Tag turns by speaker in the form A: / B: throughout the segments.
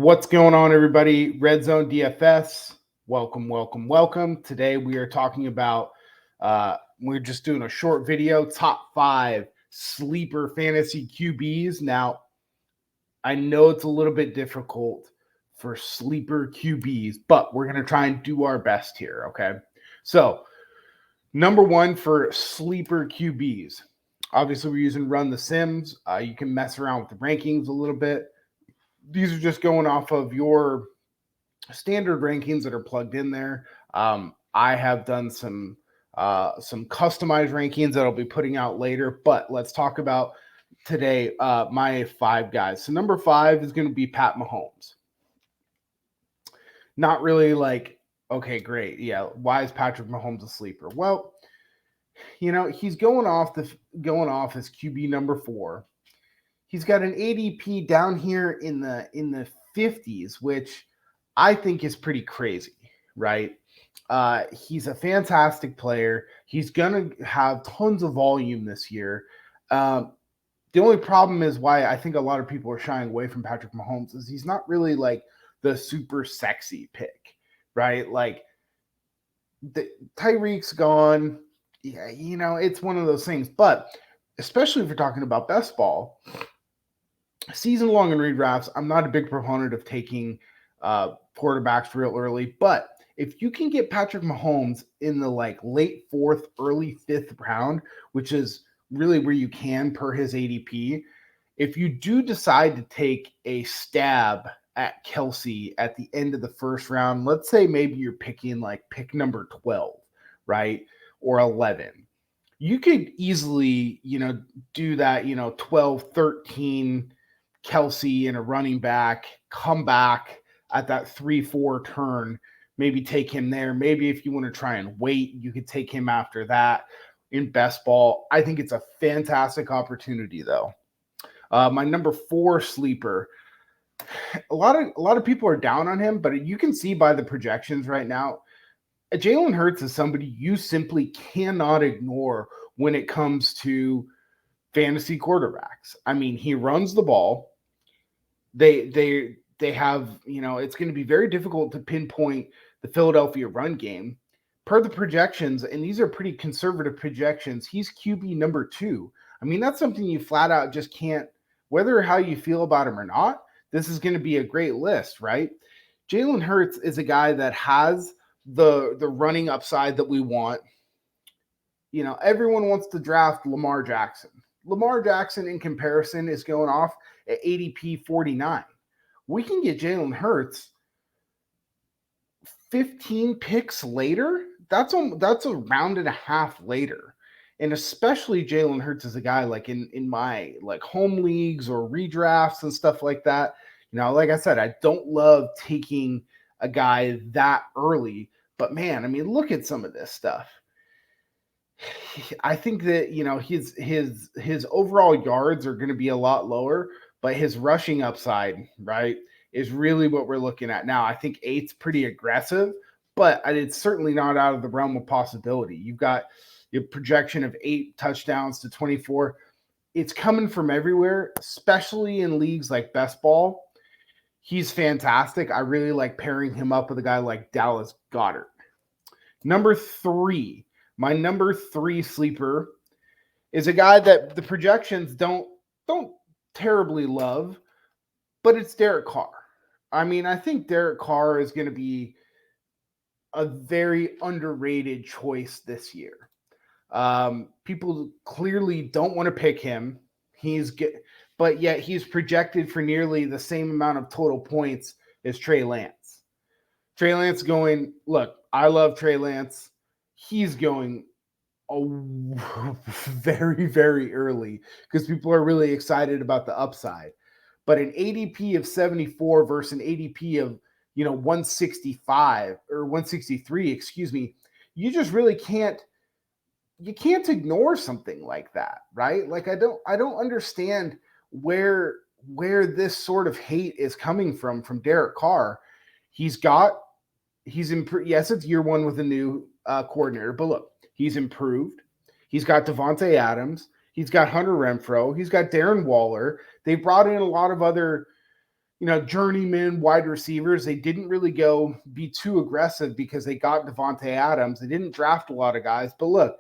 A: What's going on, everybody? Red Zone DFS. Welcome, welcome, welcome. Today we are talking about, we're just doing a short video, top 5 sleeper fantasy QBs. Now, I know it's a little bit difficult for sleeper QBs, but we're going to try and do our best here, okay? So, number 1 for sleeper QBs. Obviously, we're using Run the Sims. You can mess around with the rankings a little bit. These are just going off of your standard rankings that are plugged in there. I have done some customized rankings that I'll be putting out later, but let's talk about today my 5 guys. So number 5 is going to be Pat Mahomes. Not really like, okay, great. Yeah, why is Patrick Mahomes a sleeper? Well, he's going off as QB number 4. He's got an ADP down here in the 50s, which I think is pretty crazy, right? He's a fantastic player. He's going to have tons of volume this year. The only problem is why I think a lot of people are shying away from Patrick Mahomes is he's not really like the super sexy pick, right? Like Tyreek's gone. Yeah, it's one of those things. But especially if you're talking about best ball, season-long and redrafts, I'm not a big proponent of taking quarterbacks real early, but if you can get Patrick Mahomes in the late 4th, early 5th round, which is really where you can per his ADP, if you do decide to take a stab at Kelsey at the end of the 1st round, let's say maybe you're picking pick number 12, right? Or 11. You could easily, do that, 12, 13 Kelsey and a running back, come back at that 3-4 turn, maybe take him there. Maybe if you want to try and wait, you could take him after that in best ball. I think it's a fantastic opportunity, though. My number 4 sleeper, a lot of people are down on him, but you can see by the projections right now, Jalen Hurts is somebody you simply cannot ignore when it comes to fantasy quarterbacks. I mean, he runs the ball. They have, it's going to be very difficult to pinpoint the Philadelphia run game. Per the projections, and these are pretty conservative projections, he's QB number 2. I mean, that's something you flat out just can't, whether how you feel about him or not, this is going to be a great list, right? Jalen Hurts is a guy that has the running upside that we want. Everyone wants to draft Lamar Jackson. Lamar Jackson, in comparison, is going off at ADP 49. We can get Jalen Hurts 15 picks later. That's a round and a half later. And especially Jalen Hurts is a guy in my home leagues or redrafts and stuff like that. Like I said, I don't love taking a guy that early, but man, I mean, look at some of this stuff. I think that his overall yards are going to be a lot lower, but his rushing upside, right, is really what we're looking at now. I think 8's pretty aggressive, but it's certainly not out of the realm of possibility. You've got your projection of 8 touchdowns to 24. It's coming from everywhere, especially in leagues like Best Ball. He's fantastic. I really like pairing him up with a guy like Dallas Goedert. Number 3. My number 3 sleeper is a guy that the projections don't terribly love, but it's Derek Carr. I mean, I think Derek Carr is going to be a very underrated choice this year. People clearly don't want to pick him. But yet he's projected for nearly the same amount of total points as Trey Lance. Trey Lance going, look, I love Trey Lance. He's going very, very early because people are really excited about the upside. But an ADP of 74 versus an ADP of 165 or 163, excuse me, you just really can't ignore something like that, right? Like I don't understand where this sort of hate is coming from Derek Carr. He's improved. Yes, it's year 1 with a new coordinator, but look, he's improved. He's got Devontae Adams. He's got Hunter Renfrow. He's got Darren Waller. They brought in a lot of other journeyman wide receivers. They didn't really go be too aggressive because they got Devontae Adams. They didn't draft a lot of guys. But look,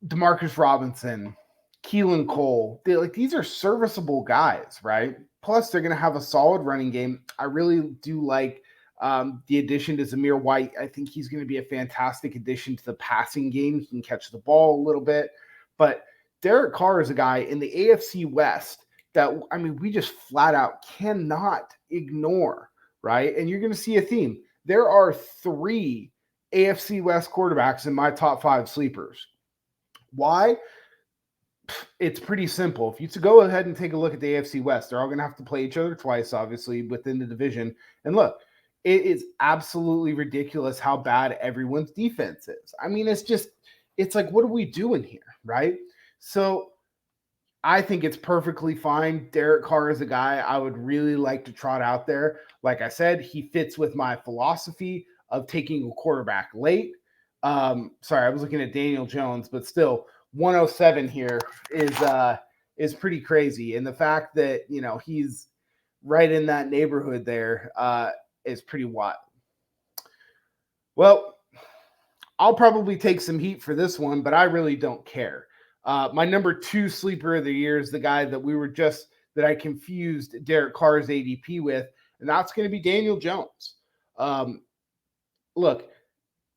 A: Demarcus Robinson, Keelan Cole, these are serviceable guys, right? Plus, they're going to have a solid running game. I really do like the addition to Zamir White. I think he's going to be a fantastic addition to the passing game. He can catch the ball a little bit. But Derek Carr is a guy in the AFC West that, we just flat out cannot ignore, right? And you're going to see a theme. There are 3 AFC West quarterbacks in my top 5 sleepers. Why? It's pretty simple. If you to go ahead and take a look at the AFC West, they're all going to have to play each other twice, obviously, within the division. And look, it is absolutely ridiculous how bad everyone's defense is. It's like, what are we doing here, right? So I think it's perfectly fine. Derek Carr is a guy I would really like to trot out there. Like I said, he fits with my philosophy of taking a quarterback late. Sorry, I was looking at Daniel Jones, but still 107 here is pretty crazy. And the fact that, he's right in that neighborhood there is pretty wild. Well, I'll probably take some heat for this one, but I really don't care. My number 2 sleeper of the year is the guy that I confused Derek Carr's ADP with, and that's going to be Daniel Jones. Look,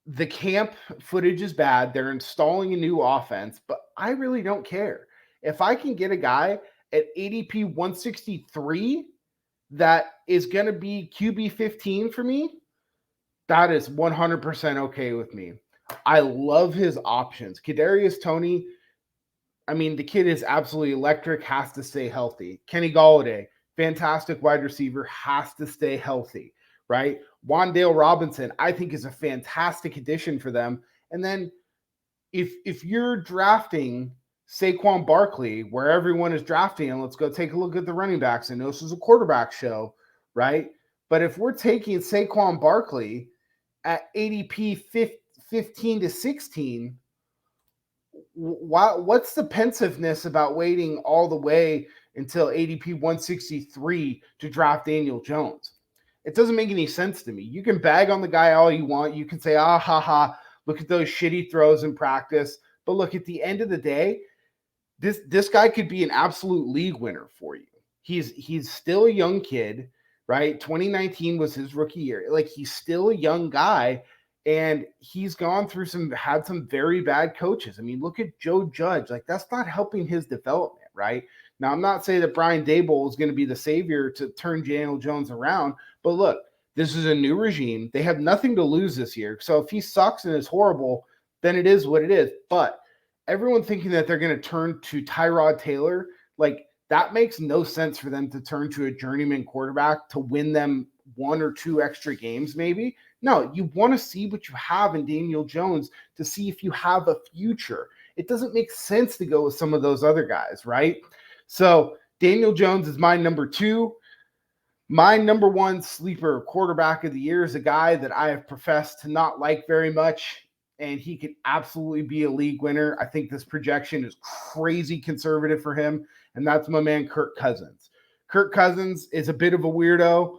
A: the camp footage is bad. They're installing a new offense, but I really don't care. If I can get a guy at ADP 163 that is going to be QB 15 for me, that is 100% okay with me. I love his options. Kadarius Toney, the kid is absolutely electric, has to stay healthy. Kenny Golladay, fantastic wide receiver, has to stay healthy, right? Wan'Dale Robinson, I think, is a fantastic addition for them. And then if you're drafting Saquon Barkley, where everyone is drafting, and let's go take a look at the running backs. I know this is a quarterback show, right? But if we're taking Saquon Barkley at ADP 15 to 16, what's the pensiveness about waiting all the way until ADP 163 to draft Daniel Jones? It doesn't make any sense to me. You can bag on the guy all you want. You can say, look at those shitty throws in practice. But look, at the end of the day, this guy could be an absolute league winner for you. He's still a young kid, right? 2019 was his rookie year. Like, he's still a young guy, and he's gone through had some very bad coaches. Look at Joe Judge. Like, that's not helping his development, right? Now, I'm not saying that Brian Daboll is going to be the savior to turn Daniel Jones around, but look, this is a new regime. They have nothing to lose this year. So if he sucks and is horrible, then it is what it is. But everyone thinking that they're going to turn to Tyrod Taylor, like, that makes no sense for them to turn to a journeyman quarterback to win them 1 or 2 extra games, maybe. No, you want to see what you have in Daniel Jones to see if you have a future. It doesn't make sense to go with some of those other guys, right? So Daniel Jones is my number 2. My number 1 sleeper quarterback of the year is a guy that I have professed to not like very much, and he could absolutely be a league winner. I think this projection is crazy conservative for him, and that's my man Kirk Cousins. Kirk Cousins is a bit of a weirdo.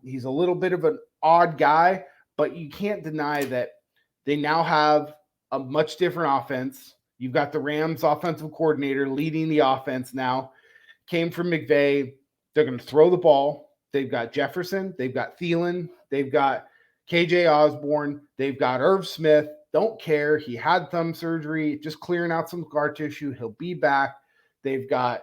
A: He's a little bit of an odd guy, but you can't deny that they now have a much different offense. You've got the Rams offensive coordinator leading the offense now. Came from McVay. They're going to throw the ball. They've got Jefferson. They've got Thielen. They've got KJ Osborne. They've got Irv Smith. Don't care. He had thumb surgery, just clearing out some scar tissue. He'll be back. They've got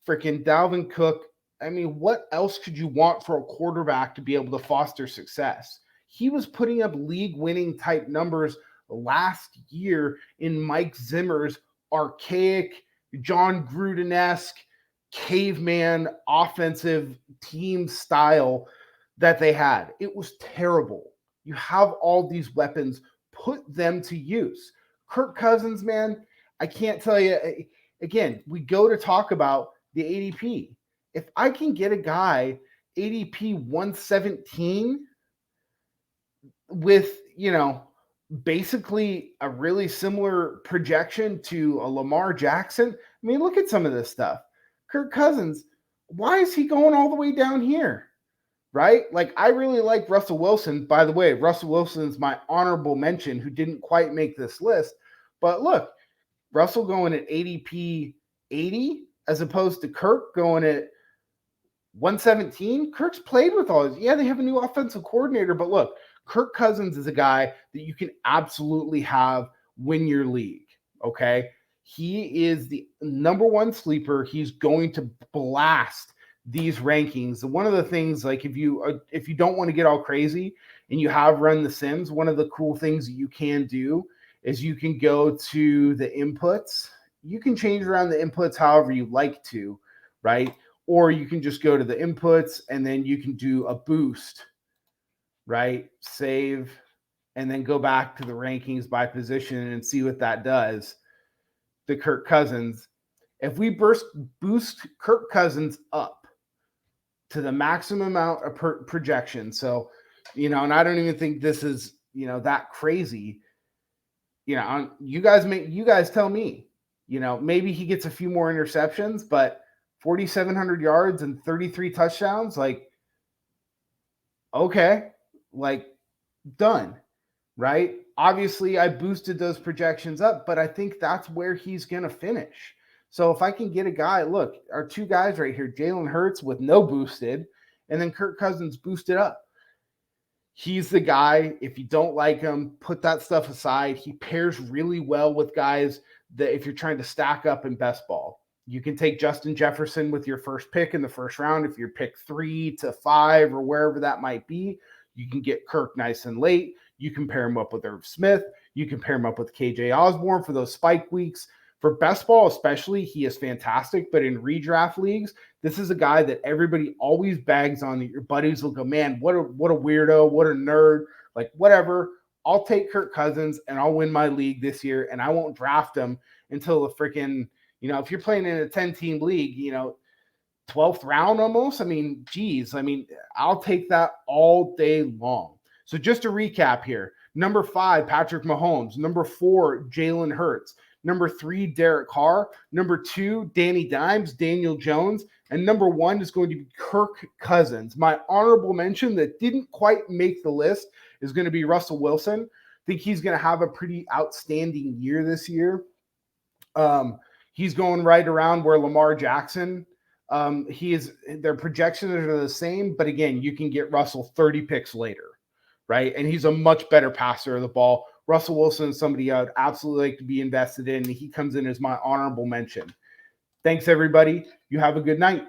A: freaking Dalvin Cook. What else could you want for a quarterback to be able to foster success? He was putting up league-winning type numbers last year in Mike Zimmer's archaic, John Gruden-esque, caveman offensive team style that they had. It was terrible. You have all these weapons. Put them to use. Kirk Cousins, man, I can't tell you. Again, we go to talk about the ADP. If I can get a guy ADP 117 with, basically a really similar projection to a Lamar Jackson, look at some of this stuff. Kirk Cousins, why is he going all the way down here? Right? Like, I really like Russell Wilson. By the way, Russell Wilson's my honorable mention who didn't quite make this list. But look, Russell going at ADP 80 as opposed to Kirk going at 117. Kirk's played with all this. Yeah, they have a new offensive coordinator, but look, Kirk Cousins is a guy that you can absolutely have win your league. Okay. He is the number one sleeper. He's going to blast these rankings. One of the things, like if you don't want to get all crazy and you have run the Sims, one of the cool things that you can do is you can go to the inputs. You can change around the inputs however you like to, right? Or you can just go to the inputs and then you can do a boost, right? Save, and then go back to the rankings by position and see what that does to Kirk Cousins. If we boost Kirk Cousins up to the maximum amount of projection, so, and I don't even think this is, that crazy. You guys tell me, maybe he gets a few more interceptions, but 4,700 yards and 33 touchdowns, like, okay, like, done, right? Obviously, I boosted those projections up, but I think that's where he's going to finish. So if I can get a guy, look, our two guys right here, Jalen Hurts with no boosted, and then Kirk Cousins boosted up. He's the guy. If you don't like him, put that stuff aside. He pairs really well with guys that if you're trying to stack up in best ball. You can take Justin Jefferson with your first pick in the first round. If you're pick 3 to 5 or wherever that might be, you can get Kirk nice and late. You can pair him up with Irv Smith. You can pair him up with KJ Osborne for those spike weeks. For best ball especially, he is fantastic. But in redraft leagues, this is a guy that everybody always bags on. That your buddies will go, man, what a weirdo, what a nerd, like whatever. I'll take Kirk Cousins and I'll win my league this year, and I won't draft him until the freaking, if you're playing in a 10-team league, 12th round almost. I mean, geez, I'll take that all day long. So just to recap here, number 5, Patrick Mahomes. Number 4, Jalen Hurts. Number 3, Derek Carr. Number 2, Danny Dimes, Daniel Jones. And number 1 is going to be Kirk Cousins. My honorable mention that didn't quite make the list is going to be Russell Wilson. I think he's going to have a pretty outstanding year this year. He's going right around where Lamar Jackson, their projections are the same, but again, you can get Russell 30 picks later, right? And he's a much better passer of the ball. Russell Wilson is somebody I would absolutely like to be invested in. He comes in as my honorable mention. Thanks, everybody. You have a good night.